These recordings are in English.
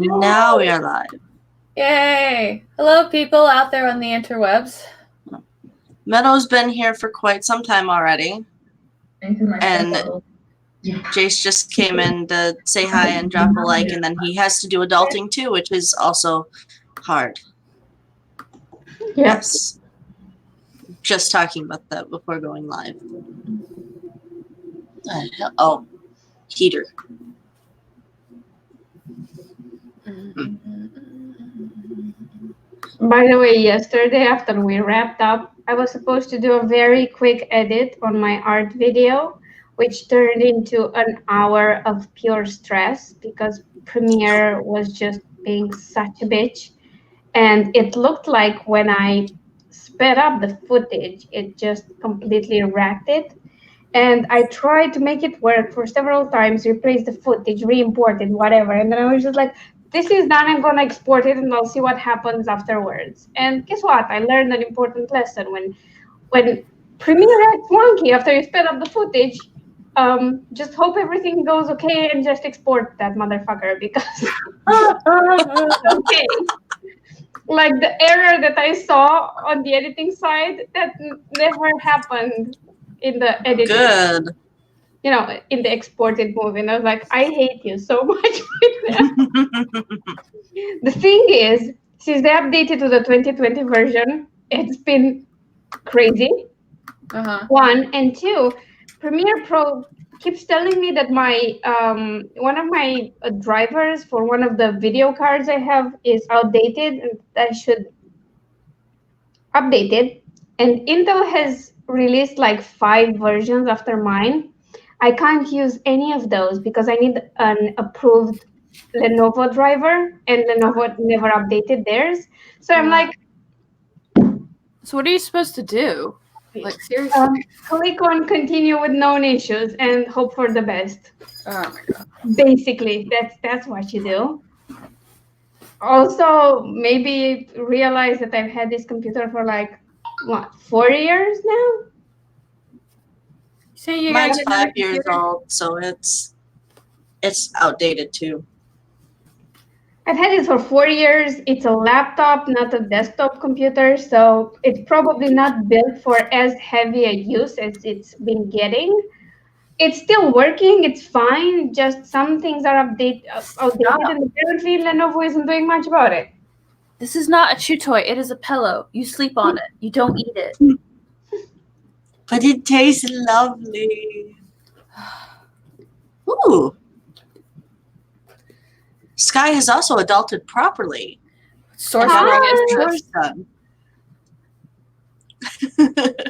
Now we are live. Yay! Hello, people out there on the interwebs. Meadow's been here for quite some time already. And Jace just came in to say hi and drop a like, and then he has to do adulting too, which is also hard. Yes. Just talking about that before going live. Oh, heater. By the way, yesterday after we wrapped up, I was supposed to do a very quick edit on my art video, which turned into an hour of pure stress because Premiere was just being such a bitch. And it looked like when I sped up the footage, it just completely wrecked it. And I tried to make it work for several times, replace the footage, re-import it, whatever. And then I was just like, this is done, I'm gonna export it and I'll see what happens afterwards. And guess what? I learned an important lesson. When Premiere acts wonky after you sped up the footage, just hope everything goes okay and just export that motherfucker because okay. Like the error that I saw on the editing side, that never happened in the editing. Good. You know, in the exported movie. And I was like, I hate you so much right now. The thing is, since they updated to the 2020 version, it's been crazy. One, and two, Premiere Pro keeps telling me that my one of my drivers for one of the video cards I have is outdated and I should update it. And Intel has released like 5 versions after mine. I can't use any of those because I need an approved Lenovo driver, and Lenovo never updated theirs. So I'm like, so what are you supposed to do? Like, seriously? Click on continue with known issues and hope for the best. Oh my god. Basically, that's what you do. Also, maybe realize that I've had this computer for like, what, 4 years now? So you Mine's 5 years old, so it's outdated too. I've had it for 4 years. It's a laptop, not a desktop computer, so it's probably not built for as heavy a use as it's been getting. It's still working. It's fine. Just some things are outdated, and apparently Lenovo isn't doing much about it. This is not a chew toy. It is a pillow. You sleep on it. You don't eat it. But it tastes lovely. Ooh. Sky has also adulted properly. Sorcery is done.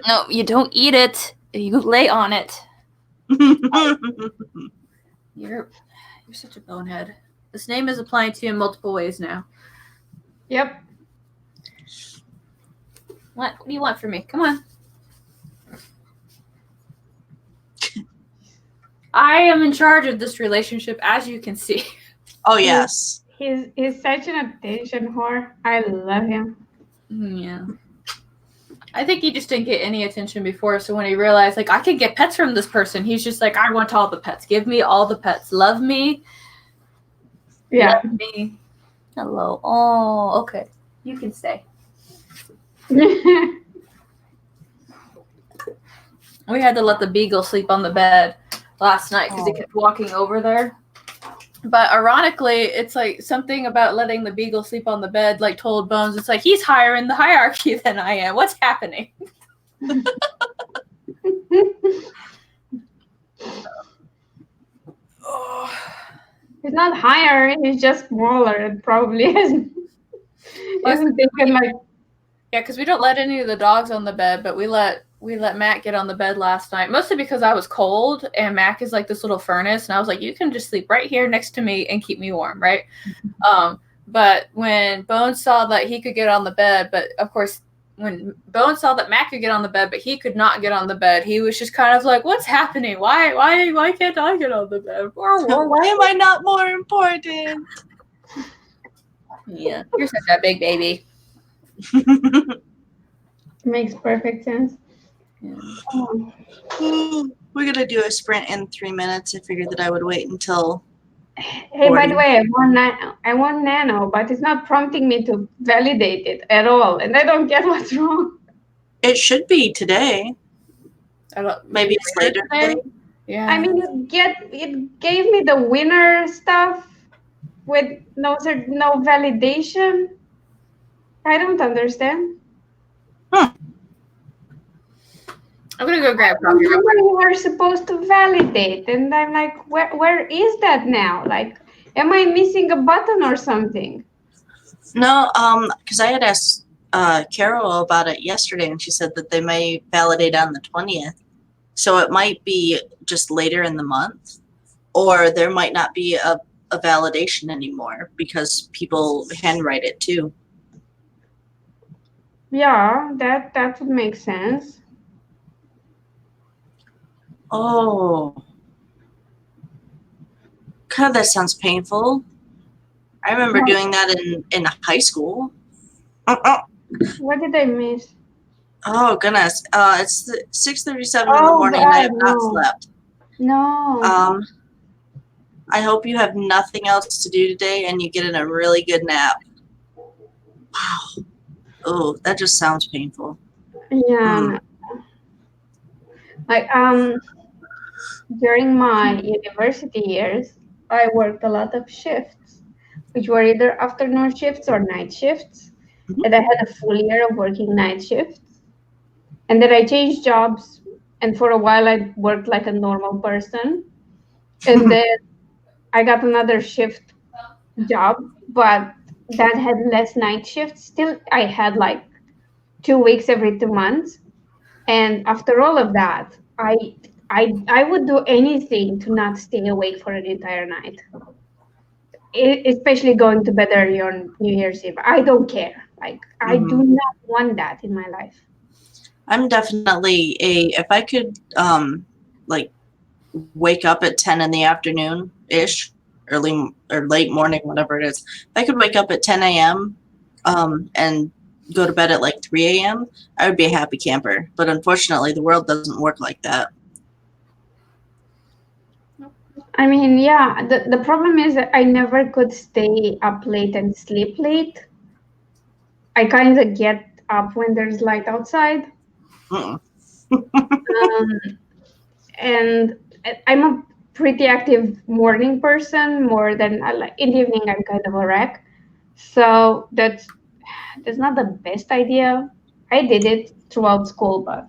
No, you don't eat it. You lay on it. You're such a bonehead. This name is applying to you in multiple ways now. Yep. What do you want from me? Come on. I am in charge of this relationship, as you can see. Oh, yes. He's such an attention whore. I love him. Yeah. I think he just didn't get any attention before, so when he realized, like, I can get pets from this person, he's just like, I want all the pets. Give me all the pets. Love me. Yeah. Love me. Hello. Oh, okay. You can stay. We had to let the beagle sleep on the bed last night because he kept walking over there. But ironically, it's like something about letting the beagle sleep on the bed, like told Bones, it's like he's higher in the hierarchy than I am. What's happening? He's not higher, he's just smaller. It probably isn't thinking like. Yeah, because we don't let any of the dogs on the bed, but we let Mac get on the bed last night, mostly because I was cold, and Mac is like this little furnace, and I was like, you can just sleep right here next to me and keep me warm, right? But when Bones saw that he could get on the bed, but of course, when Bones saw that Mac could get on the bed, but he could not get on the bed, he was just kind of like, what's happening? Why can't I get on the bed? Why am I not more important? Yeah, you're such a big baby. Makes perfect sense. Yeah. We're going to do a sprint in 3 minutes. I figured that I would wait until Hey, by the way, I want Nano, but it's not prompting me to validate it at all, and I don't get what's wrong. It should be today. Maybe it's later today. Yeah. I mean, it gave me the winner stuff with no validation. I don't understand. I'm gonna go grab coffee. Remember, you were supposed to validate, and I'm like, where is that now? Like, am I missing a button or something? No, because I had asked Carol about it yesterday, and she said that they may validate on the 20th. So it might be just later in the month, or there might not be a validation anymore because people handwrite it too. Yeah, that would make sense. Oh. God, that sounds painful. I remember doing that in high school. What did I miss? Oh, goodness. It's 6:37 in the morning, and I have not slept. No. I hope you have nothing else to do today and you get in a really good nap. Wow. Oh, that just sounds painful. Yeah. Like, during my university years, I worked a lot of shifts, which were either afternoon shifts or night shifts. And I had a full year of working night shifts. And then I changed jobs. And for a while, I worked like a normal person. And then I got another shift job, but that had less night shifts. Still, I had like 2 weeks every 2 months. And after all of that, I would do anything to not stay awake for an entire night. Especially going to bed early on New Year's Eve. I don't care. Like, I do not want that in my life. I'm definitely if I could like wake up at 10 in the afternoon ish, early or late morning, whatever it is. If I could wake up at 10 a.m. And go to bed at like 3 a.m., I would be a happy camper. But unfortunately, the world doesn't work like that. I mean, yeah, the problem is that I never could stay up late and sleep late. I kind of get up when there's light outside. And I'm a pretty active morning person, more than in the evening. I'm kind of a wreck. So that's not the best idea. I did it throughout school, but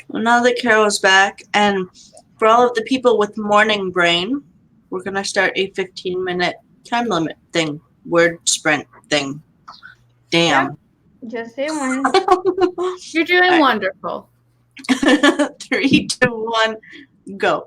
Well, now that Carol's back, and for all of the people with morning brain, we're going to start a 15-minute time limit thing, word sprint thing. Damn. Yeah, just say one. You're doing wonderful. 3, 2, 1, go.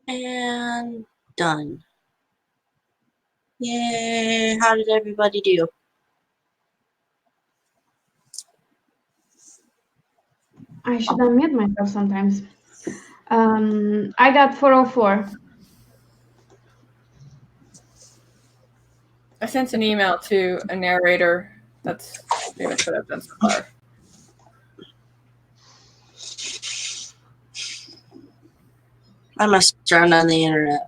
And done. Yay! How did everybody do? I should unmute myself sometimes. I got 404. I sent an email to a narrator. That's pretty much what I've done so far. I must drown on the internet.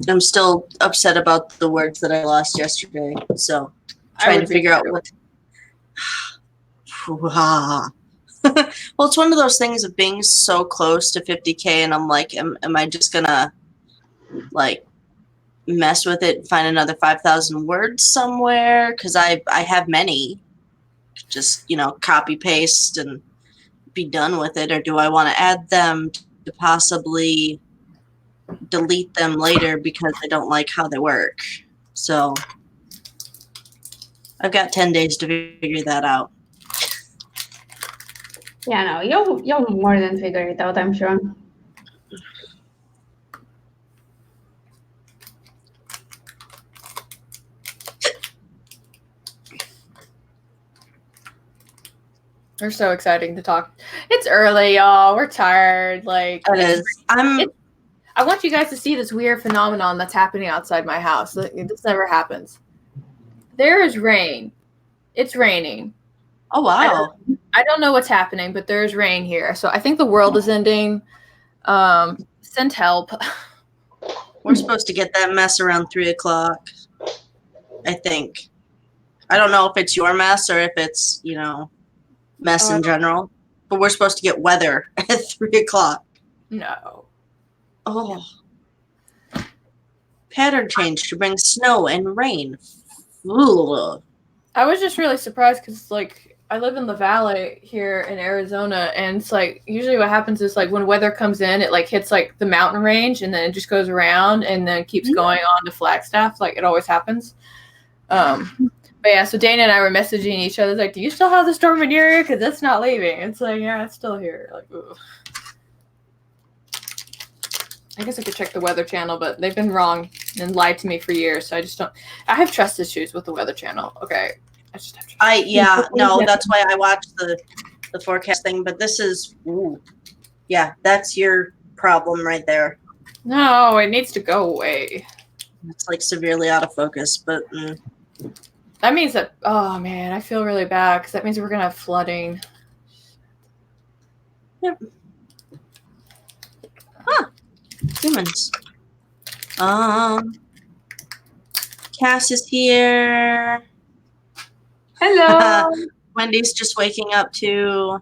I'm still upset about the words that I lost yesterday, so trying to figure out what. Well, it's one of those things of being so close to 50K, and I'm like, am I just gonna like mess with it and find another 5,000 words somewhere? Because I have many. Just, you know, copy paste and be done with it, or do I want to add them to possibly delete them later because I don't like how they work? So I've got 10 days to figure that out. Yeah, no, you'll more than figure it out, I'm sure. We're so exciting to talk. It's early, y'all. We're tired. Like It is. I want you guys to see this weird phenomenon that's happening outside my house. This never happens. There is rain. It's raining. Oh, wow. I don't know what's happening, but there's rain here. So I think the world is ending. Send help. We're supposed to get that mess around 3 o'clock, I think. I don't know if it's your mess or if it's, you know, mess in general. But we're supposed to get weather at 3 o'clock. No. Oh. Pattern change to bring snow and rain. Ooh. I was just really surprised because, like, I live in the valley here in Arizona, and it's like usually what happens is like when weather comes in, it like hits like the mountain range, and then it just goes around and then keeps going on to Flagstaff. Like it always happens. But yeah, so Dana and I were messaging each other like, "Do you still have the storm in your area? Because it's not leaving." It's like, yeah, it's still here. Like, ooh. I guess I could check the Weather Channel, but they've been wrong and lied to me for years. So I just don't. I have trust issues with the Weather Channel. Okay, I just have trust. No, that's why I watched the forecast thing. But this is, yeah, that's your problem right there. No, it needs to go away. It's like severely out of focus, but that means that. Oh man, I feel really bad because that means we're gonna have flooding. Yep. Humans. Cass is here. Hello. Wendy's just waking up too.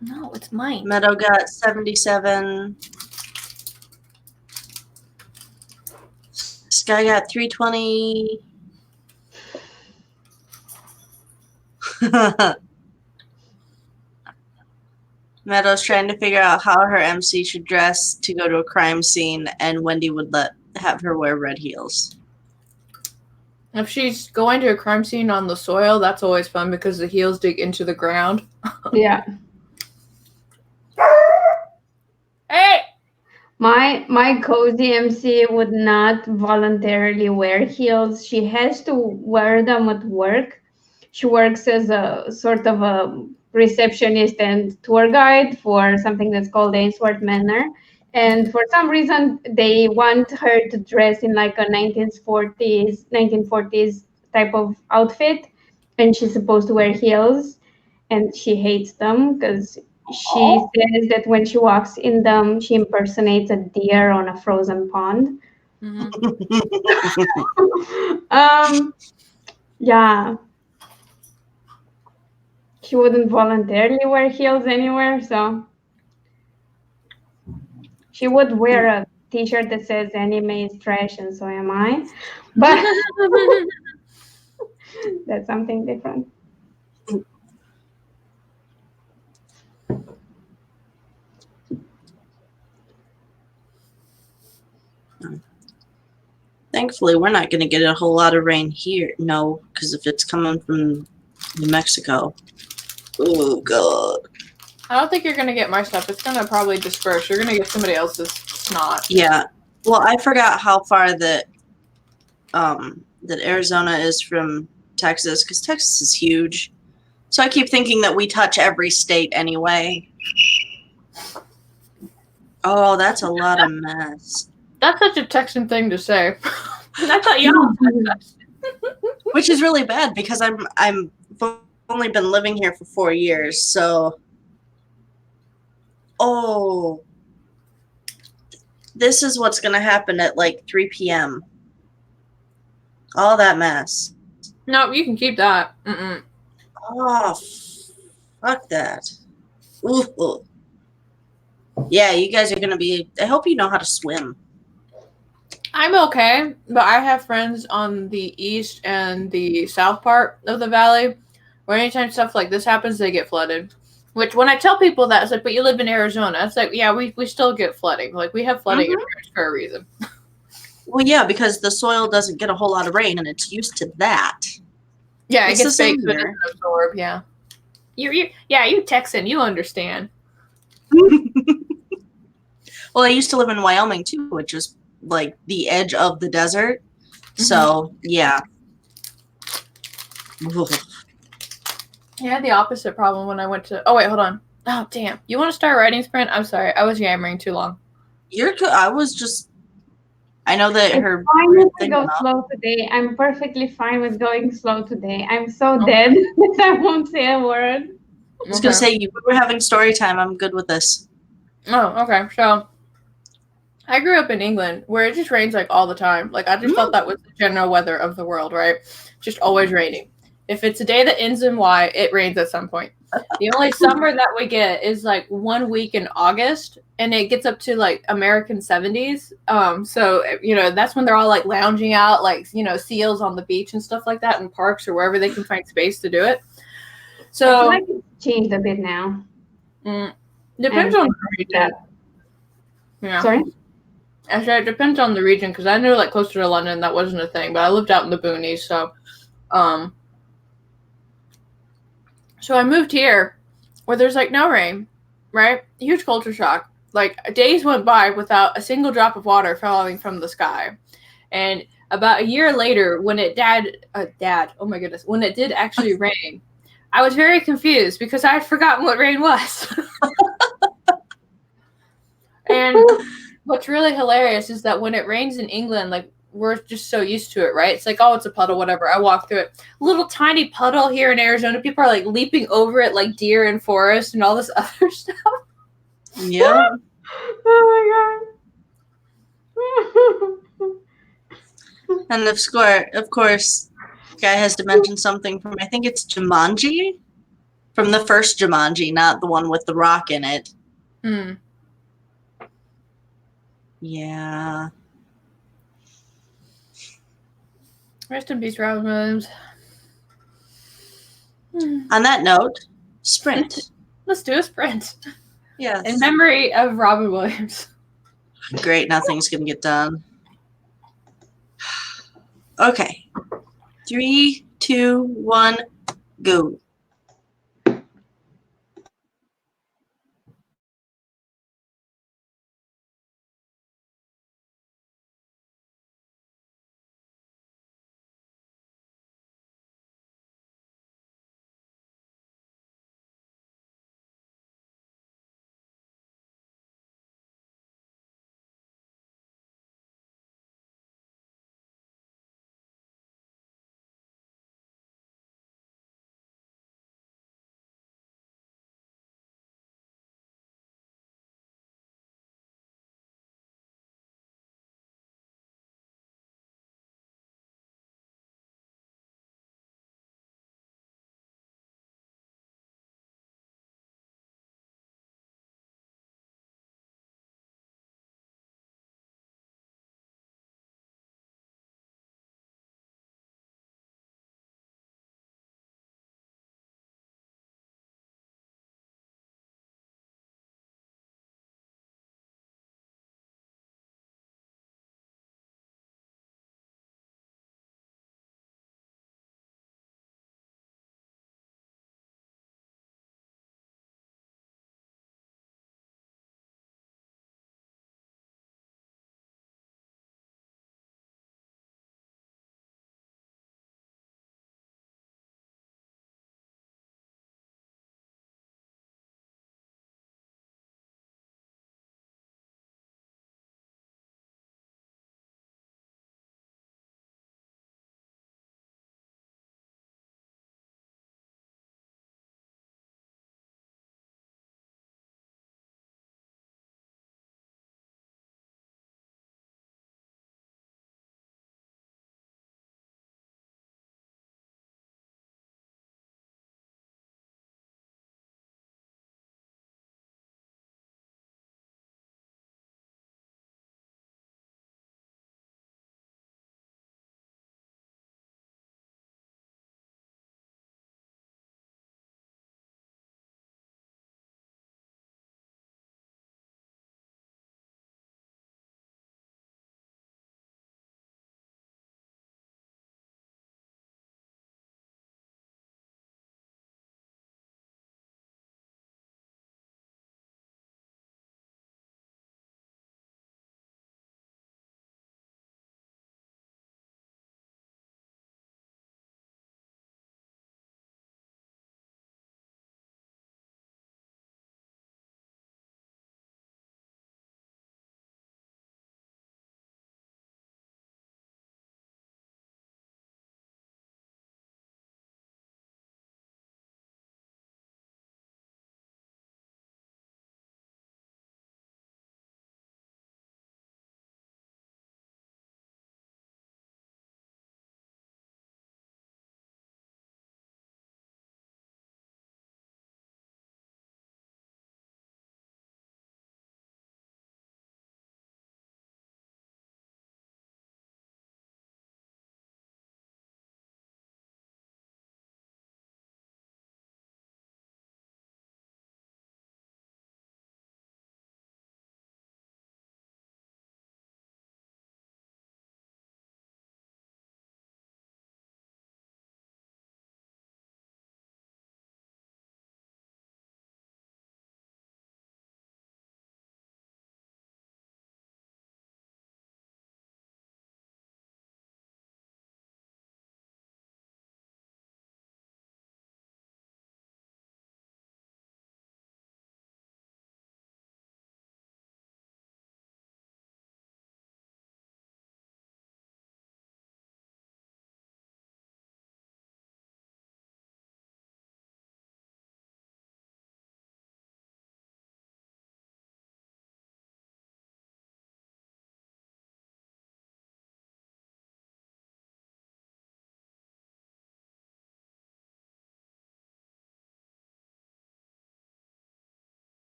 No, it's mine. Meadow got 77. Sky got 320. Meadow's trying to figure out how her MC should dress to go to a crime scene, and Wendy would have her wear red heels. If she's going to a crime scene on the soil, that's always fun because the heels dig into the ground. Yeah. Hey! My cozy MC would not voluntarily wear heels. She has to wear them at work. She works as a sort of a receptionist and tour guide for something that's called Ainsworth Manor. And for some reason, they want her to dress in like a 1940s type of outfit. And she's supposed to wear heels. And she hates them because she says that when she walks in them, she impersonates a deer on a frozen pond. Yeah. She wouldn't voluntarily wear heels anywhere, so she would wear a t-shirt that says anime is trash and so am I. But that's something different. Thankfully, we're not going to get a whole lot of rain here. No, because if it's coming from New Mexico. Oh, God. I don't think you're gonna get my stuff. It's gonna probably disperse. You're gonna get somebody else's snot. Yeah. Well, I forgot how far that Arizona is from Texas, because Texas is huge. So I keep thinking that we touch every state anyway. Oh, that's a lot of mess. That's such a Texan thing to say. I thought y'all. Which is really bad because I've only been living here for 4 years, so this is what's gonna happen at like 3 p.m. All that mess. No, you can keep that. Mm-mm. Oh, fuck that. Ooh. Yeah, you guys are gonna be. I hope you know how to swim. I'm okay, but I have friends on the east and the south part of the valley where anytime stuff like this happens, they get flooded. Which, when I tell people that, it's like, but you live in Arizona. It's like, yeah, we still get flooding. Like, we have flooding insurance for a reason. Well, yeah, because the soil doesn't get a whole lot of rain, and it's used to that. Yeah, It's it the gets same baked, but it here. doesn't absorb. Yeah, you Texan, you understand. Well, I used to live in Wyoming too, which is like the edge of the desert. So yeah. I had the opposite problem when I went to. Oh wait, hold on. Oh damn! You want to start writing sprint? I'm sorry, I was yammering too long. You're good. I was just. I know that It's her fine thing to go went off. slow today. I'm perfectly fine with going slow today. I'm so dead that I won't say a word. I was gonna say you were having story time. I'm good with this. Oh, okay. So, I grew up in England where it just rains like all the time. Like, I just thought that was the general weather of the world, right? Just always raining. If it's a day that ends in Y, it rains at some point. The only summer that we get is like 1 week in August, and it gets up to like American 70s. So that's when they're all like lounging out, like seals on the beach and stuff like that, in parks or wherever they can find space to do it. So I feel like it's changed a bit now. Depends on the region. Yeah. Sorry. Actually, it depends on the region, because I knew like closer to London that wasn't a thing, but I lived out in the boonies, so I moved here where there's like no rain, right? Huge culture shock. Like, days went by without a single drop of water falling from the sky. And about a year later, when it oh my goodness, when it did actually rain, I was very confused because I had forgotten what rain was. And what's really hilarious is that when it rains in England, like, we're just so used to it, right? It's like, oh, it's a puddle, whatever. I walk through it. Little tiny puddle here in Arizona. People are like leaping over it like deer in forest and all this other stuff. Yeah. Oh my god. And of course, guy has to mention something from, I think it's Jumanji, from the first Jumanji, not the one with the rock in it. Yeah. Rest in peace, Robin Williams. On that note, sprint. Let's do a sprint. Yes. In memory of Robin Williams. Great, nothing's gonna get done. Okay. 3, 2, 1, go.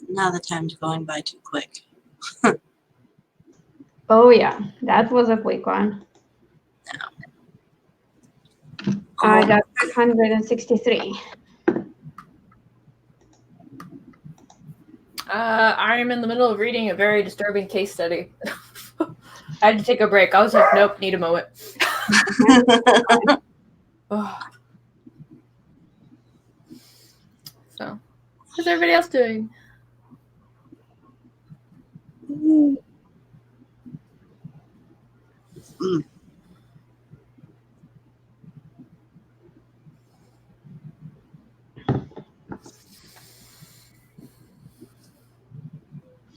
Now the time's going by too quick. Oh yeah, that was a quick one. I got 563. I'm in the middle of reading a very disturbing case study. I had to take a break. I was like, nope, need a moment. Oh. So, how's everybody else doing?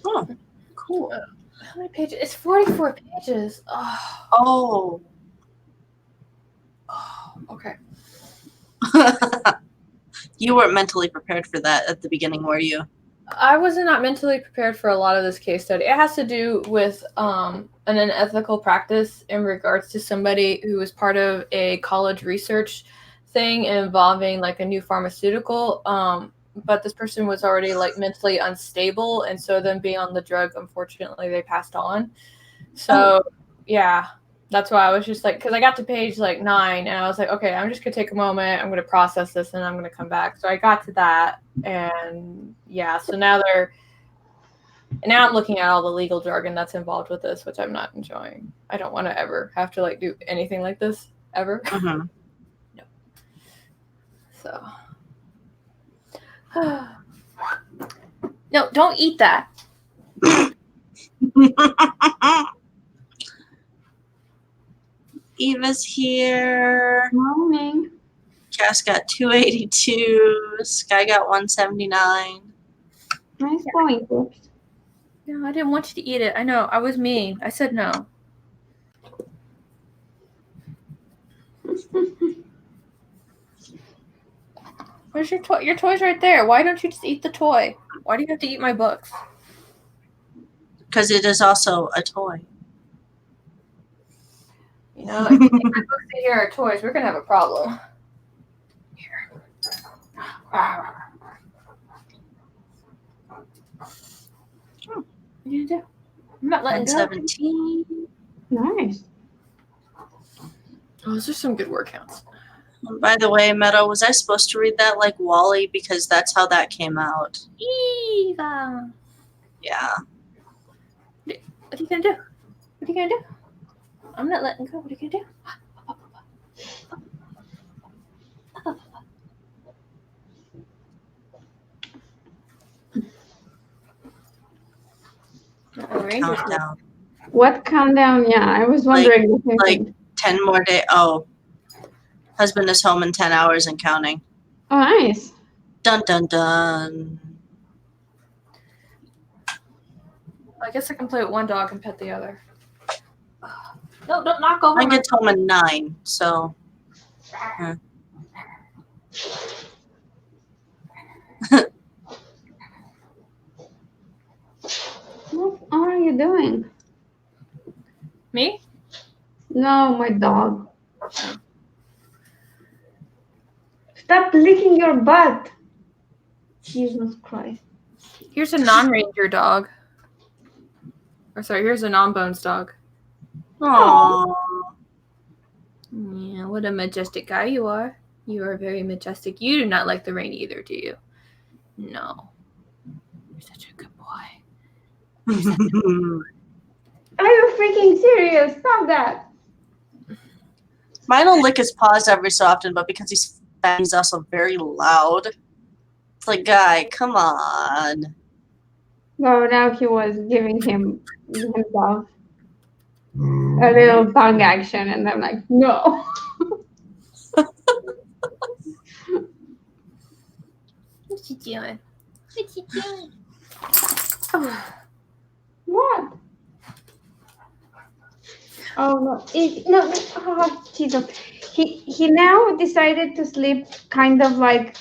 Oh, cool. How many pages? It's 44 pages. Oh. Oh. Oh, okay. You weren't mentally prepared for that at the beginning, were you? I was not mentally prepared for a lot of this case study. It has to do with an unethical practice in regards to somebody who was part of a college research thing involving like a new pharmaceutical. But this person was already like mentally unstable, and so them being on the drug, unfortunately, they passed on. So yeah, that's why I was just like, because I got to page like 9, and I was like, okay, I'm just gonna take a moment, I'm gonna process this, and I'm gonna come back. So I got to that, and yeah, so now I'm looking at all the legal jargon that's involved with this, which I'm not enjoying. I don't want to ever have to like do anything like this ever. Mm-hmm. No. So. No, don't eat that. Eva's here. Morning. Cass got 282. Sky got 179. Nice going, Oops. No, I didn't want you to eat it. I know. I was mean. I said no. Where's your toy? Your toy's right there. Why don't you just eat the toy? Why do you have to eat my books? Because it is also a toy. You know, if you think my books in here are toys, we're going to have a problem. Here. What are you going to do? I'm not letting go. 117. Nice. Oh, those are some good word counts. By the way, Meadow, was I supposed to read that like Wally? Because that's how that came out. Eva. Yeah. What are you going to do? What are you going to do? I'm not letting go. What are you going to do? Countdown. What countdown? Yeah, I was wondering. Like 10 more days. Oh. Husband is home in 10 hours and counting. Oh, nice. Dun, dun, dun. I guess I can play with one dog and pet the other. No, don't knock over. I get home at 9, so. What are you doing? Me? No, my dog. Stop licking your butt. Jesus Christ. Here's a non-ranger dog. Or sorry, here's a non-bones dog. Aww. Yeah, what a majestic guy you are. You are very majestic. You do not like the rain either, do you? No. You're such a good boy. Are you freaking serious? Stop that. Mine will lick his paws every so often, but because he's fat, he's also very loud. It's like, guy, come on. No, now he was giving himself a little tongue action, and I'm like, no. What's he doing? What's he doing? What? Oh no! No! Oh, Jesus! He now decided to sleep kind of like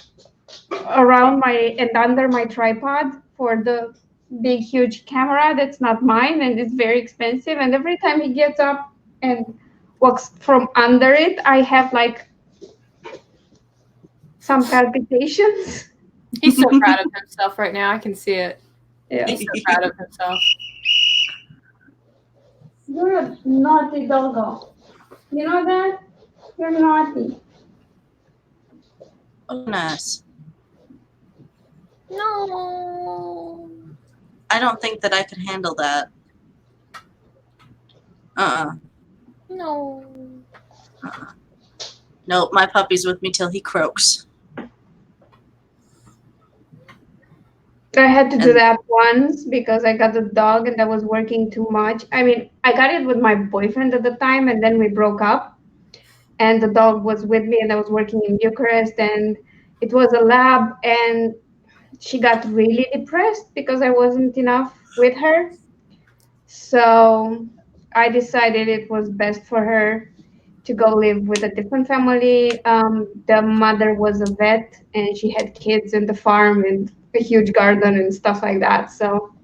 around my and under my tripod for the big huge camera that's not mine and it's very expensive. And every time he gets up and walks from under it, I have like some palpitations. He's so proud of himself right now. I can see it. Yeah. He's so proud of himself. You're a naughty doggo. You know that? You're naughty. Oh, nice. No. I don't think that I could handle that. No. Nope, my puppy's with me till he croaks. I had to do that once because I got a dog and I was working too much. I mean, I got it with my boyfriend at the time, and then we broke up. And the dog was with me, and I was working in Bucharest, and it was a lab, and she got really depressed because I wasn't enough with her. So I decided it was best for her to go live with a different family. The mother was a vet, and she had kids in the farm and a huge garden and stuff like that. So,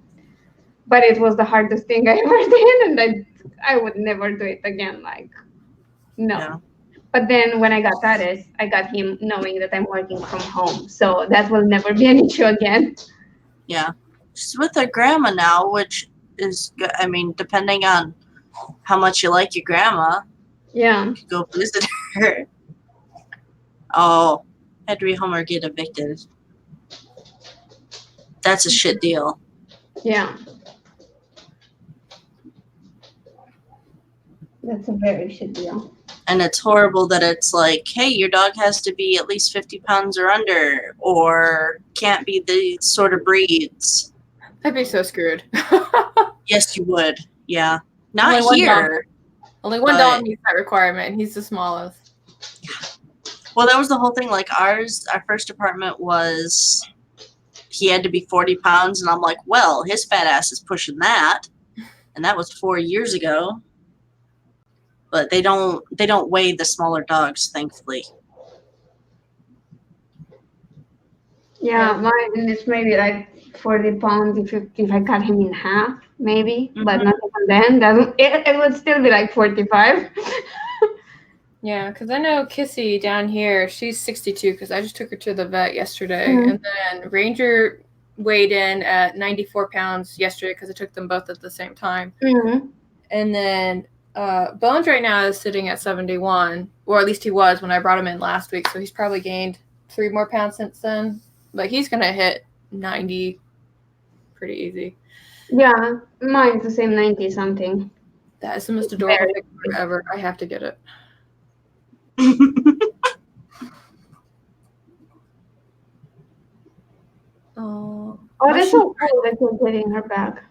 but it was the hardest thing I ever did, and I would never do it again. Like, no. Yeah. But then when I got Ares, I got him knowing that I'm working from home. So that will never be an issue again. Yeah. She's with her grandma now, which is good. I mean, depending on how much you like your grandma, Yeah. you could go visit her. Oh, Henry Homer get evicted. That's a shit deal. Yeah. That's a very shit deal. And it's horrible that it's like, hey, your dog has to be at least 50 pounds or under, or can't be these sort of breeds. I'd be so screwed. Yes, you would. Yeah. Not here. Only one dog meets that requirement, and he's the smallest. Well, that was the whole thing. Like our first apartment was, he had to be 40 pounds, and I'm like, well, his fat ass is pushing that. And that was 4 years ago. But they don't weigh the smaller dogs, thankfully. Yeah, mine is maybe like 40 pounds if I cut him in half, maybe. Mm-hmm. But not even then. It would still be like 45. Yeah, because I know Kissy down here, she's 62 because I just took her to the vet yesterday. Mm-hmm. And then Ranger weighed in at 94 pounds yesterday because I took them both at the same time. Mm-hmm. And then Bones right now is sitting at 71, or at least he was when I brought him in last week. So he's probably gained 3 more pounds since then. But he's going to hit 90 pretty easy. Yeah, mine's the same 90 something. That is the most adorable picture ever. I have to get it. Oh, that's so cool that you're getting her back.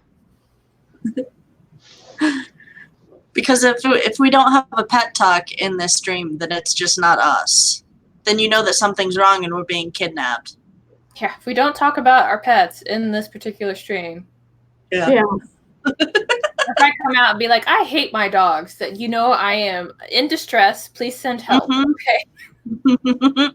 Because if we don't have a pet talk in this stream, then it's just not us. Then you know that something's wrong and we're being kidnapped. Yeah, if we don't talk about our pets in this particular stream. Yeah. If I come out and be like, I hate my dogs, that you know I am in distress, please send help. Mm-hmm. Okay.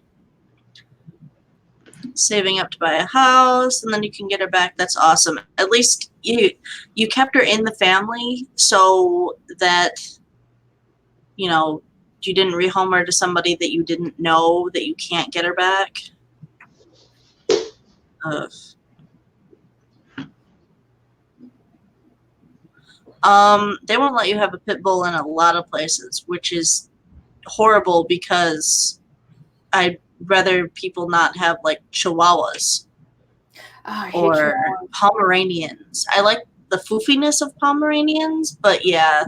Saving up to buy a house, and then you can get her back. That's awesome. At least you kept her in the family so that, you know, you didn't rehome her to somebody that you didn't know that you can't get her back. They won't let you have a pit bull in a lot of places, which is horrible because I'd rather people not have like Chihuahuas or Pomeranians. I like the foofiness of Pomeranians, but yeah,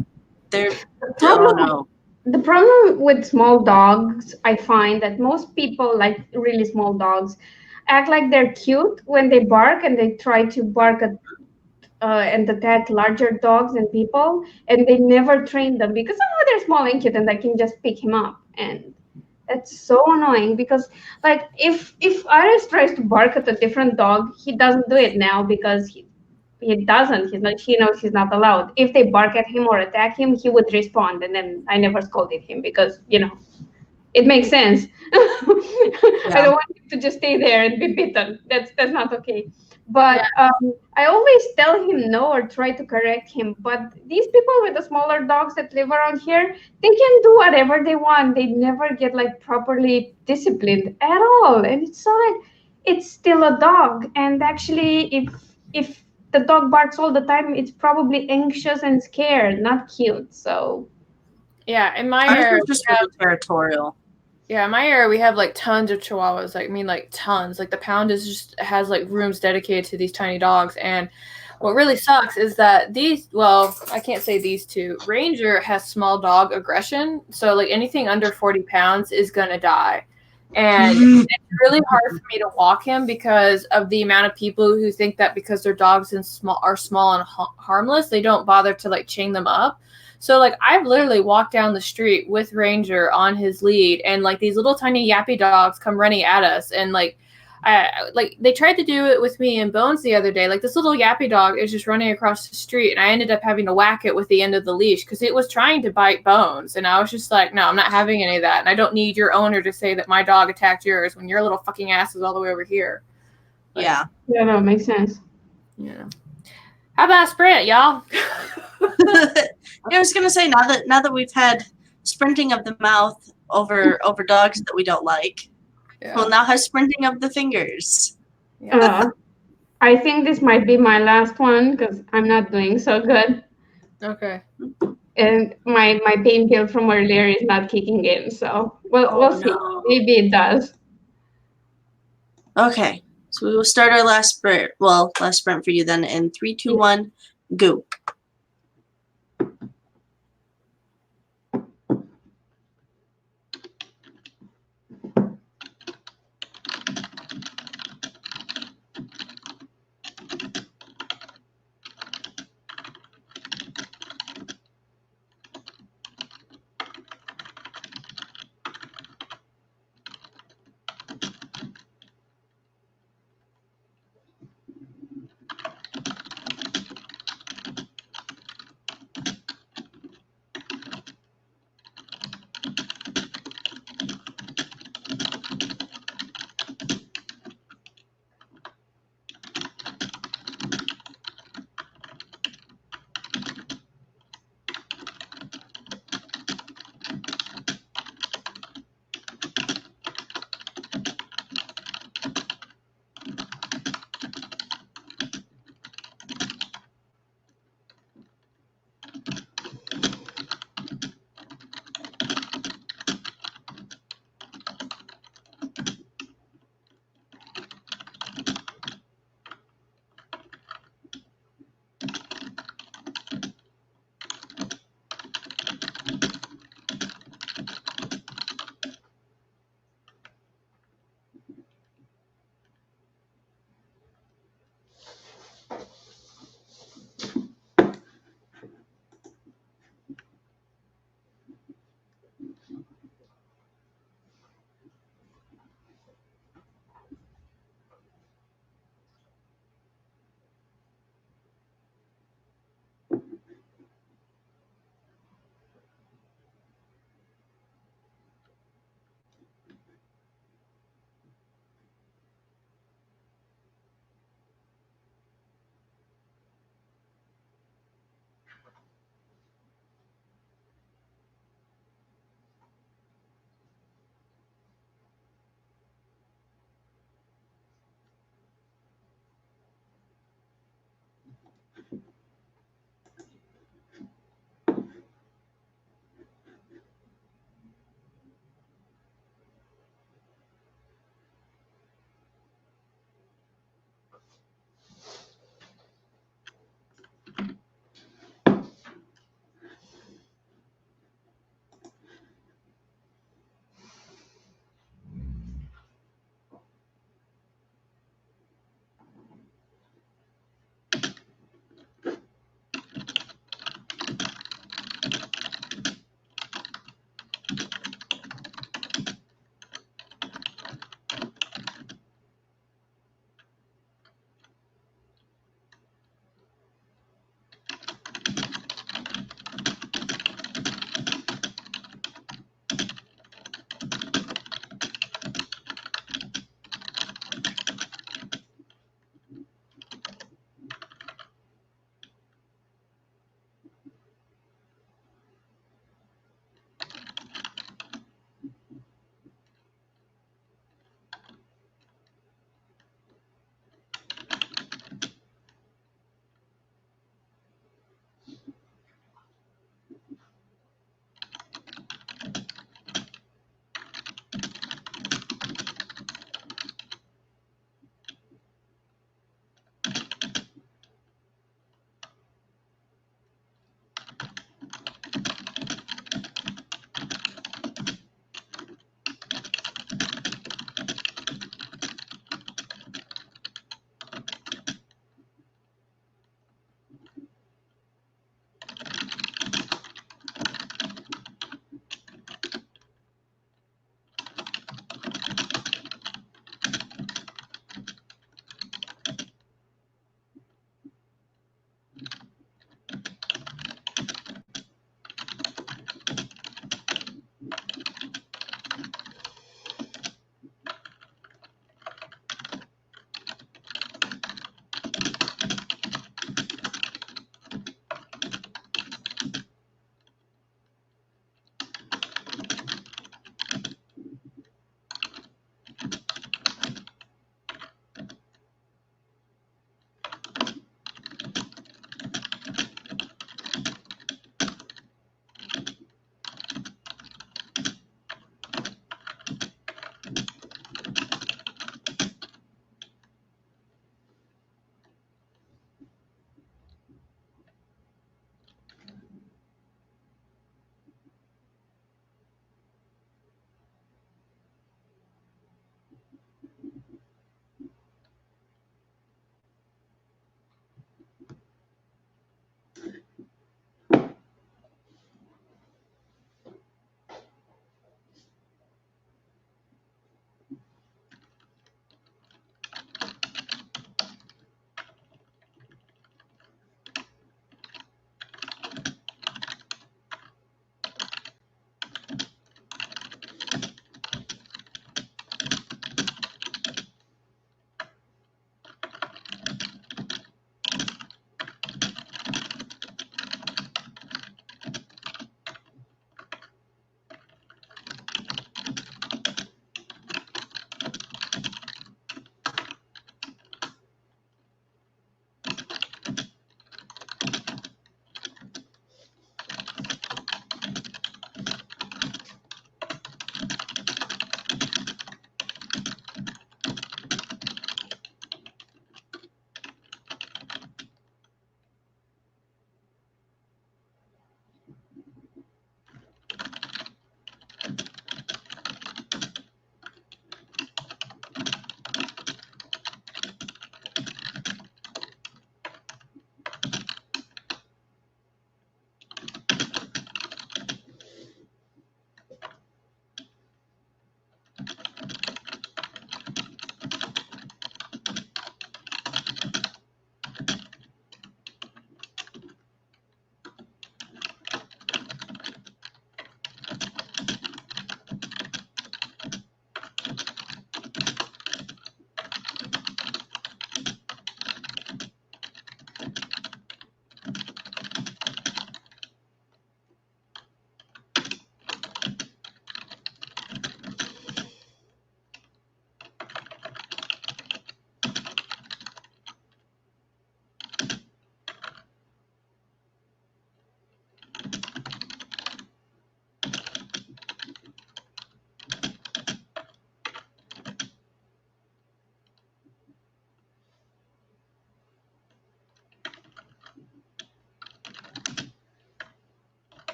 they're The problem with small dogs, I find that most people like really small dogs act like they're cute when they bark, and they try to bark at and attack larger dogs and people, and they never train them because they're small and cute and I can just pick him up. And that's so annoying because like if Ares tries to bark at a different dog, he doesn't do it now because he knows he's not allowed. If they bark at him or attack him, he would respond, and then I never scolded him because it makes sense. Yeah. I don't want him to just stay there and be bitten. That's not okay. But I always tell him no or try to correct him. But these people with the smaller dogs that live around here, they can do whatever they want. They never get like properly disciplined at all. And it's so like it's still a dog. And actually, if the dog barks all the time, it's probably anxious and scared, not cute. So yeah, in my Ours area, was just really territorial. yeah, in my area we have like tons of Chihuahuas. Like, I mean, like tons. Like the pound is just has like rooms dedicated to these tiny dogs. And what really sucks is that these, well, I can't say these two. Ranger has small dog aggression, so like anything under 40 pounds is gonna die. And it's really hard for me to walk him because of the amount of people who think that because their dogs are small and harmless, they don't bother to like chain them up. So like I've literally walked down the street with Ranger on his lead, and like these little tiny yappy dogs come running at us, and like they tried to do it with me and Bones the other day. Like this little yappy dog is just running across the street, and I ended up having to whack it with the end of the leash because it was trying to bite Bones, and I was just like, no, I'm not having any of that, and I don't need your owner to say that my dog attacked yours when your little fucking ass is all the way over here. Like, yeah. Yeah, that makes sense. Yeah. How about a sprint, y'all? I was gonna say now that we've had sprinting of the mouth over dogs that we don't like, Yeah. we'll now have sprinting of the fingers. Yeah. I think this might be my last one because I'm not doing so good. Okay. And my pain pill from earlier is not kicking in. So we'll see. No. Maybe it does. Okay, so we will start our last sprint. Well, last sprint for you then in 3, 2, 1, go.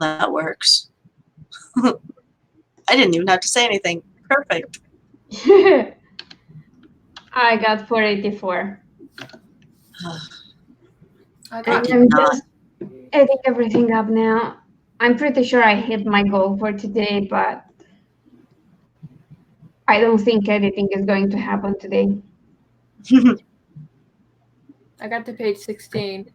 that works. I didn't even have to say anything. Perfect. I got 484. I I got did I'm not. just adding everything up now. I'm pretty sure I hit my goal for today, but I don't think editing is going to happen today. I got to page 16.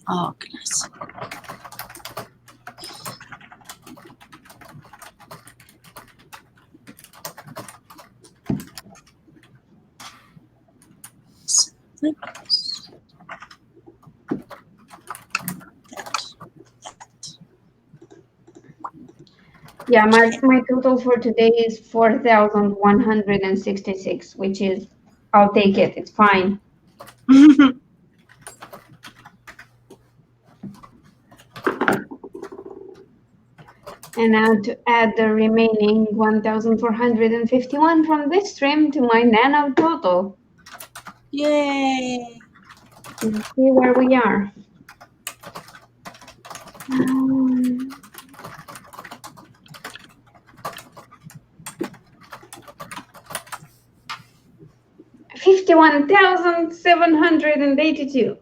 Oh, goodness. Yeah, my total for today is 4,166, which is, I'll take it. It's fine. And now to add the remaining 1,451 from this stream to my nano total. Yay! Let's see where we are. 51,782.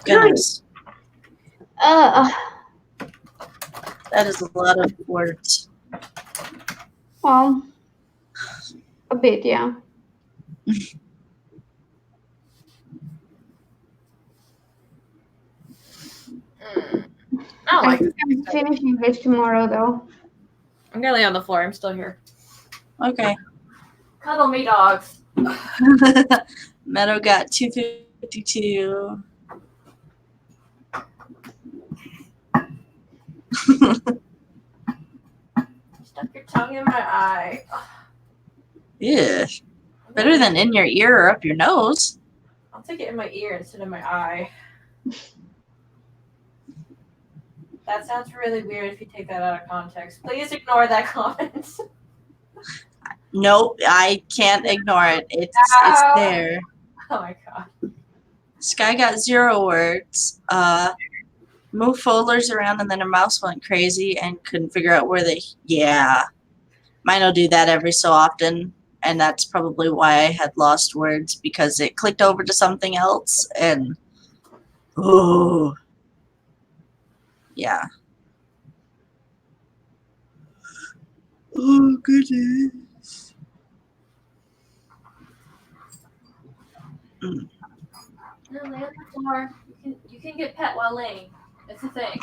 Goodness. Nice. That is a lot of words. Well, a bit, yeah. I I think I'm finishing this tomorrow, though. I'm gonna lay on the floor. I'm still here. Okay. Cuddle me, dogs. Meadow got 252. Stuck your tongue in my eye. Yeah. Better than in your ear or up your nose. I'll take it in my ear instead of my eye. That sounds really weird if you take that out of context. Please ignore that comment. Nope, I can't ignore it. It's there. Oh my god. Sky got 0 words. Moved folders around and then her mouse went crazy and couldn't figure out where they. Yeah. Mine will do that every so often, and that's probably why I had lost words, because it clicked over to something else and. Oh. Yeah. Oh, goodness. Mm. No, lay on the floor. You can get pet while laying. It's a thing.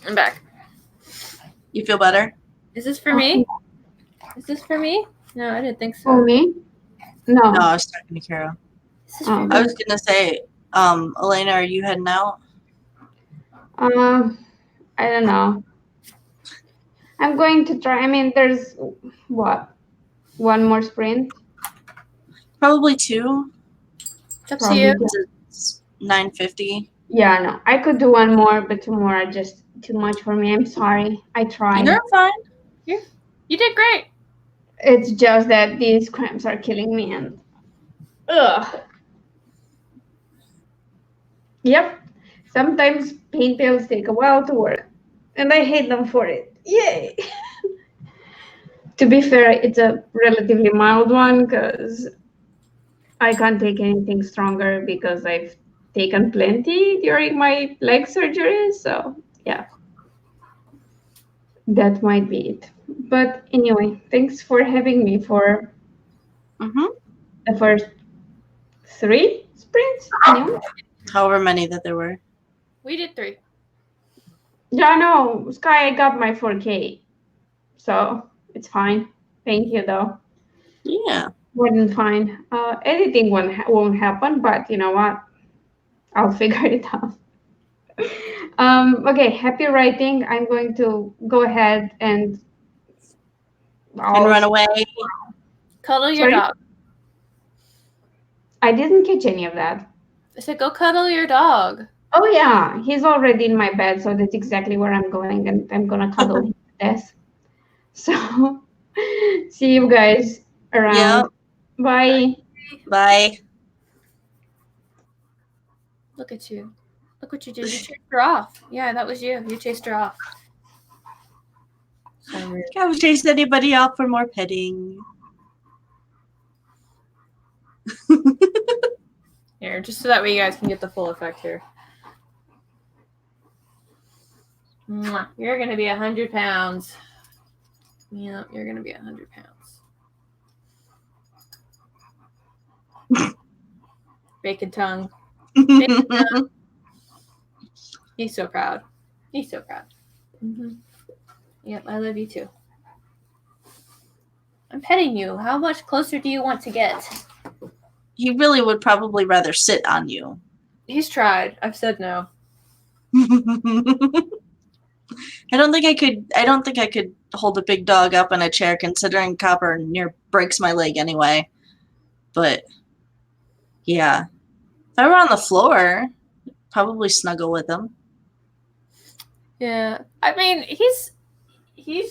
I'm back. You feel better? Is this for me? Is this for me? No, I didn't think so. For me? No. No, I was talking to Carol. Is this for me? I was gonna say, Elena, are you heading out? I don't know. I'm going to try. I mean, there's what? One more sprint? Probably 2. It's up to you. It's 9:50. Yeah, no. I could do one more, but 2 more are just too much for me. I'm sorry. I tried. You're fine. You did great. It's just that these cramps are killing me, and ugh. Yep. Sometimes pain pills take a while to work, and I hate them for it. Yay! To be fair, it's a relatively mild one because I can't take anything stronger because I've taken plenty during my leg surgery. So yeah, that might be it. But anyway, thanks for having me for the first 3 sprints. Anyway. However many that there were. We did 3. Yeah, no, Sky, I got my 4K, so it's fine. Thank you, though. Yeah. More than fine. Editing won't happen, but you know what? I'll figure it out. Okay, happy writing. I'm going to go ahead and And run away. Cuddle your dog. I didn't catch any of that. I said, go cuddle your dog. Oh yeah, he's already in my bed, so that's exactly where I'm going, and I'm gonna cuddle him to death. So, see you guys around. Yep. Bye. Bye. Look at you. Look what you did. You chased her off. Yeah, that was you. You chased her off. So rude. Can't chase anybody off for more petting. Here, just so that way you guys can get the full effect here. Mwah. You're going to be 100 pounds. Yep, you're going to be 100 pounds. Bacon tongue. Bacon tongue. He's so proud. He's so proud. Yep, I love you too. I'm petting you. How much closer do you want to get? He really would probably rather sit on you. He's tried. I've said no. I don't think I could hold a big dog up in a chair, considering Copper near breaks my leg anyway. But yeah, if I were on the floor, probably snuggle with him. Yeah, I mean he's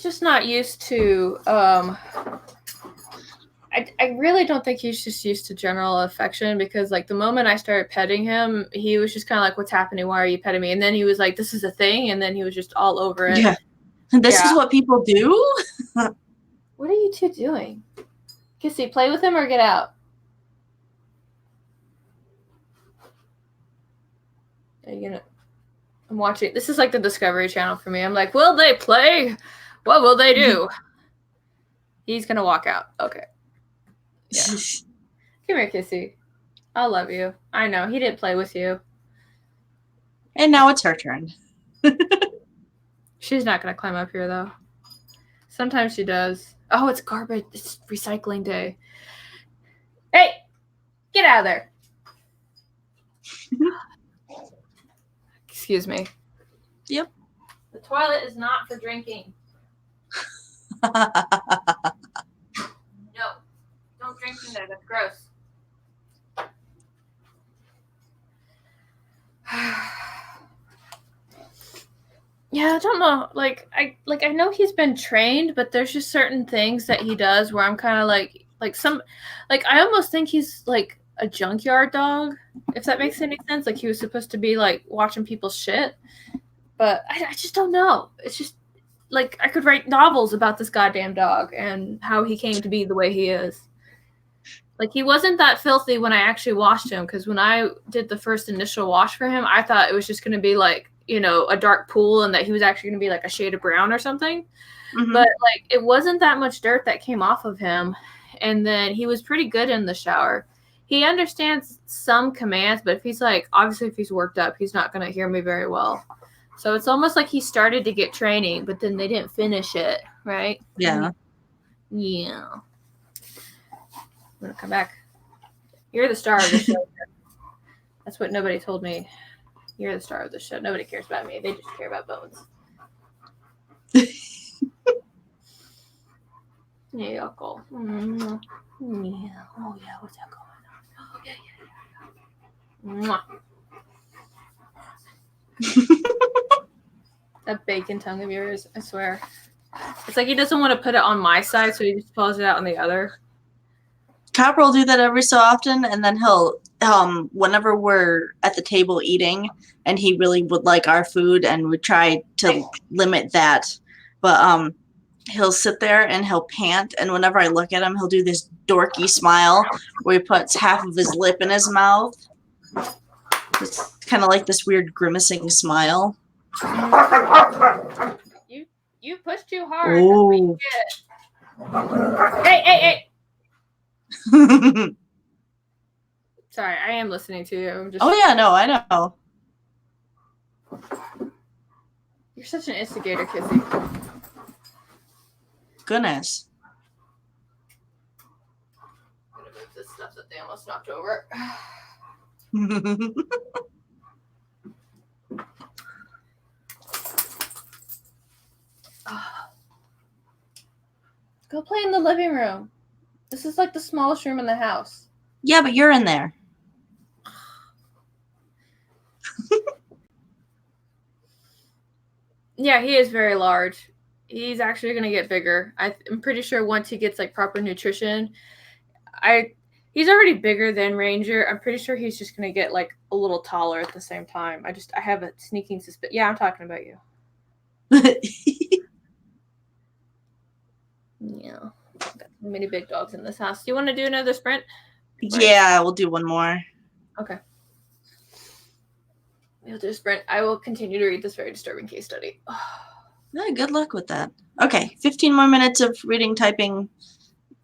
just not used to. I really don't think he's just used to general affection, because like the moment I started petting him, he was just kind of like, "What's happening? Why are you petting me?" And then he was like, "This is a thing," and then he was just all over it. Yeah, this is what people do. What are you two doing? Kissy, play with him or get out? Are you gonna? I'm watching. This is like the Discovery Channel for me. I'm like, will they play? What will they do? He's gonna walk out. Okay. Yeah. Come here, Kissy. I love you. I know he didn't play with you. And now it's her turn. She's not gonna climb up here though. Sometimes she does. Oh, it's garbage. It's recycling day. Hey, get out of there. Excuse me. Yep. The toilet is not for drinking. No. Don't drink from there. That's gross. Yeah, I don't know. I know he's been trained, but there's just certain things that he does where I'm kind of like I almost think he's like a junkyard dog, if that makes any sense. Like he was supposed to be like watching people's shit, but I just don't know. It's just like I could write novels about this goddamn dog and how he came to be the way he is. Like he wasn't that filthy when I actually washed him, because when I did the first initial wash for him, I thought it was just going to be like, you know, a dark pool and that he was actually going to be like a shade of brown or something. Mm-hmm. But like it wasn't that much dirt that came off of him. And then he was pretty good in the shower. He understands some commands, but if he's like, obviously if he's worked up, he's not going to hear me very well. So it's almost like he started to get training, but then they didn't finish it, right? Yeah. Yeah. I'm going to come back. You're the star of the show. That's what nobody told me. You're the star of the show. Nobody cares about me. They just care about Bones. Yeah, cool. Mm-hmm. Yeah. Oh, yeah. What's that going on? Oh, yeah. That bacon tongue of yours, I swear. It's like he doesn't want to put it on my side, so he just pulls it out on the other. Copper will do that every so often, and then he'll, whenever we're at the table eating, and he really would like our food and would try to limit that, but he'll sit there and he'll pant, and whenever I look at him, he'll do this dorky smile where he puts half of his lip in his mouth. It's kind of like this weird grimacing smile. You pushed too hard. Oh. Hey. Sorry, I am listening to you. I'm just... Oh yeah, no, I know. You're such an instigator, Kissy. Goodness. I'm gonna move this stuff that they almost knocked over. Go play in the living room. This is like the smallest room in the house. Yeah, but you're in there. Yeah, he is very large. He's actually going to get bigger. I'm pretty sure once he gets like proper nutrition, he's already bigger than Ranger. I'm pretty sure he's just going to get like a little taller at the same time. I have a sneaking suspicion. Yeah, I'm talking about you. Yeah. Got so many big dogs in this house. Do you want to do another sprint? Yeah, we'll do one more. Okay. We'll do a sprint. I will continue to read this very disturbing case study. Yeah, good luck with that. Okay, 15 more minutes of reading, typing,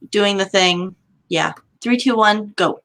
doing the thing. Yeah. 3, 2, 1, go.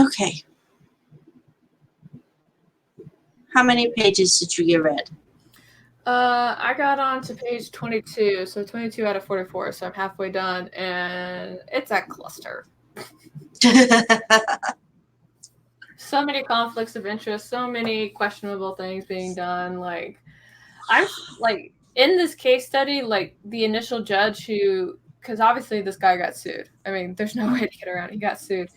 Okay. How many pages did you get read? I got on to page 22, so 22 out of 44, so I'm halfway done, and it's a cluster. So many conflicts of interest, so many questionable things being done. Like, I'm like in this case study, like the initial judge who, because obviously this guy got sued. I mean, there's no way to get around it. He got sued,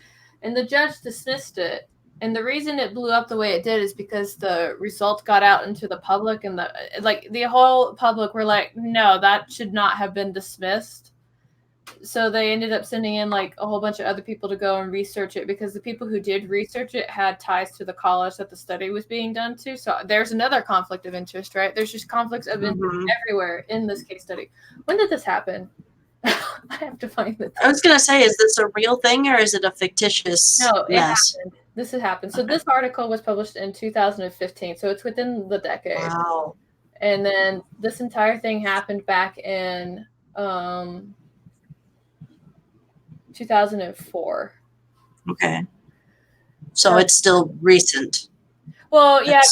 and the judge dismissed it. And the reason it blew up the way it did is because the result got out into the public, and the whole public were like, no, that should not have been dismissed. So they ended up sending in like a whole bunch of other people to go and research it, because the people who did research it had ties to the college that the study was being done to. So there's another conflict of interest, right? There's just conflicts of interest everywhere in this case study. When did this happen? I have to find it. I was going to say, is this a real thing or is it a fictitious No, it mess? happened. This has happened. So this article was published in 2015, so it's within the decade. Wow. And then this entire thing happened back in 2004. Okay. So it's still recent. Well, yeah,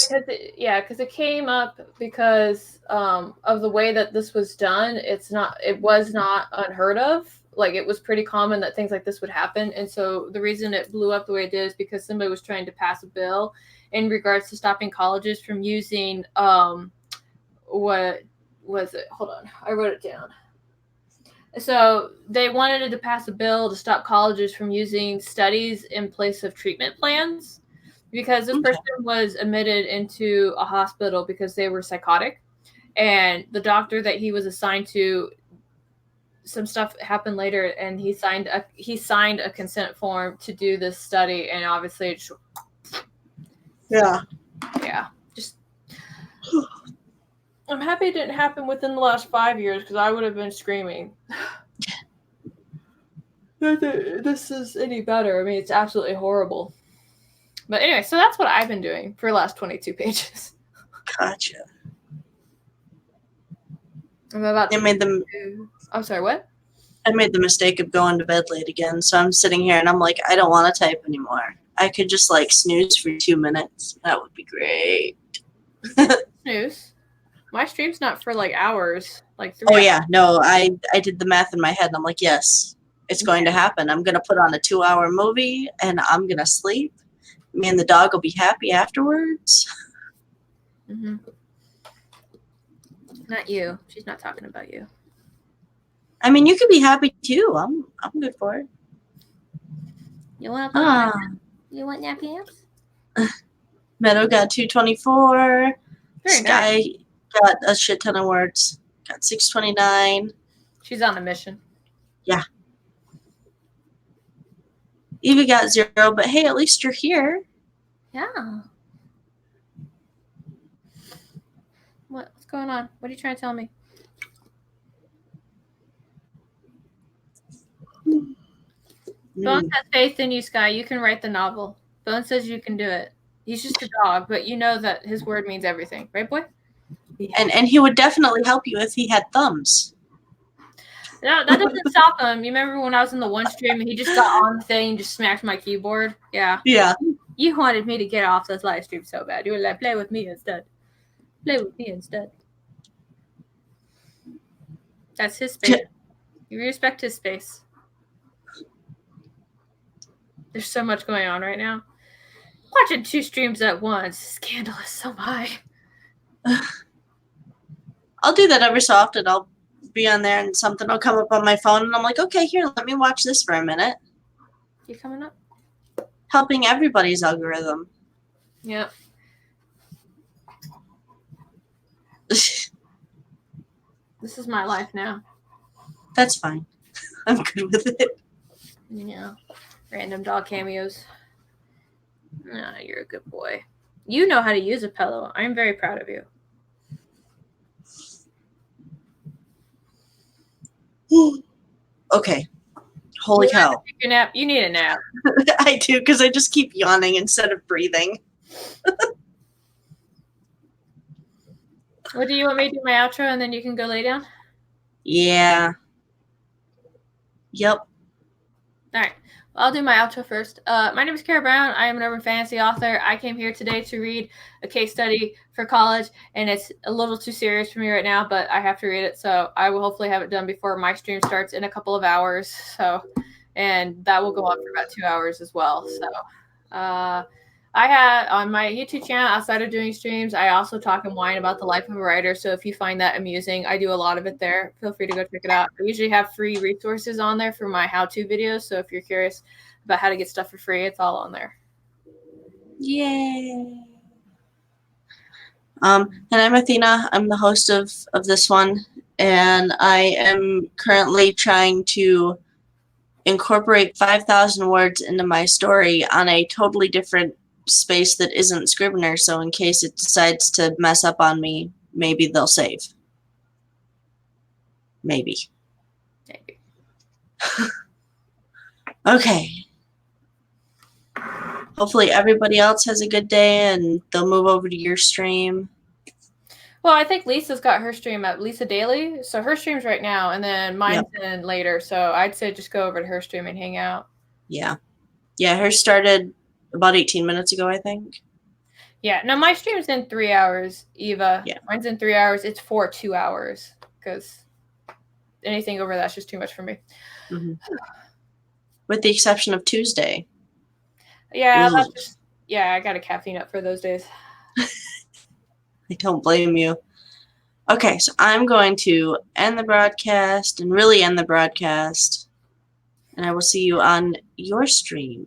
because it came up because of the way that this was done. It was not unheard of. Like, it was pretty common that things like this would happen. And so the reason it blew up the way it did is because somebody was trying to pass a bill in regards to stopping colleges from using what was it? Hold on, I wrote it down. So they wanted to pass a bill to stop colleges from using studies in place of treatment plans, because this person was admitted into a hospital because they were psychotic, and the doctor that he was assigned to, some stuff happened later, and he signed a consent form to do this study, and obviously it just, just I'm happy it didn't happen within the last 5 years, because I would have been screaming. This is any better. I mean, it's absolutely horrible. But anyway, so that's what I've been doing for the last 22 pages. Gotcha. I'm about to I'm sorry, what? I made the mistake of going to bed late again, so I'm sitting here and I'm like, I don't want to type anymore. I could just like snooze for 2 minutes. That would be great. Snooze? My stream's not for like hours, like 3 Oh hours. yeah, no, I did the math in my head and I'm like, yes, it's going to happen. I'm going to put on a 2-hour movie and I'm going to sleep. Me and the dog will be happy afterwards. Mm-hmm. Not you. She's not talking about you. I mean, you could be happy too. I'm good for it. You want you want nappy naps? Meadow got 224. Very Sky nice. got a shit ton of words. Got 629. She's on a mission. Yeah. Evie got 0, but hey, at least you're here. Yeah. What's going on? What are you trying to tell me? Bones has faith in you, Sky. You can write the novel. Bones says you can do it. He's just a dog, but you know that his word means everything. Right, boy? And he would definitely help you if he had thumbs. No, that doesn't stop him. You remember when I was in the one stream and he just got on the thing and just smacked my keyboard? Yeah. Yeah. You wanted me to get off this live stream so bad. You were like, play with me instead. Play with me instead. That's his space. You respect his space. There's so much going on right now. Watching 2 streams at once. Scandalous. So high. I'll do that every so often. I'll be on there and something will come up on my phone and I'm like, okay, here, let me watch this for a minute. You coming up? Helping everybody's algorithm. Yep. This is my life now. That's fine. I'm good with it. Yeah. Random dog cameos. Nah, you're a good boy. You know how to use a pillow. I'm very proud of you. Okay. Holy cow. Take your nap. You need a nap. I do, because I just keep yawning instead of breathing. What do you want me to do my outro and then you can go lay down? Yeah. Yep. All right. I'll do my outro first. My name is Kara Brown. I am an urban fantasy author. I came here today to read a case study for college, and it's a little too serious for me right now, but I have to read it, so I will hopefully have it done before my stream starts in a couple of hours. So, and that will go on for about 2 hours as well. So, I have on my YouTube channel, outside of doing streams, I also talk and whine about the life of a writer. So if you find that amusing, I do a lot of it there. Feel free to go check it out. I usually have free resources on there for my how-to videos. So if you're curious about how to get stuff for free, it's all on there. Yay. And I'm Athena. I'm the host of this one, and I am currently trying to incorporate 5,000 words into my story on a totally different space that isn't Scrivener, so in case it decides to mess up on me, maybe they'll save. Maybe. Maybe. Okay. Hopefully everybody else has a good day and they'll move over to your stream. Well, I think Lisa's got her stream at Lisa Daily, so her stream's right now, and then mine's in later, so I'd say just go over to her stream and hang out. Yeah. Yeah, hers started about 18 minutes ago, I think. Yeah, no, my stream's in 3 hours, Eva. Yeah. Mine's in 3 hours. It's for 2 hours, because anything over that's just too much for me. Mm-hmm. With the exception of Tuesday. Yeah, that's just, I got to caffeine up for those days. I don't blame you. Okay, so I'm going to end the broadcast and really end the broadcast. And I will see you on your stream.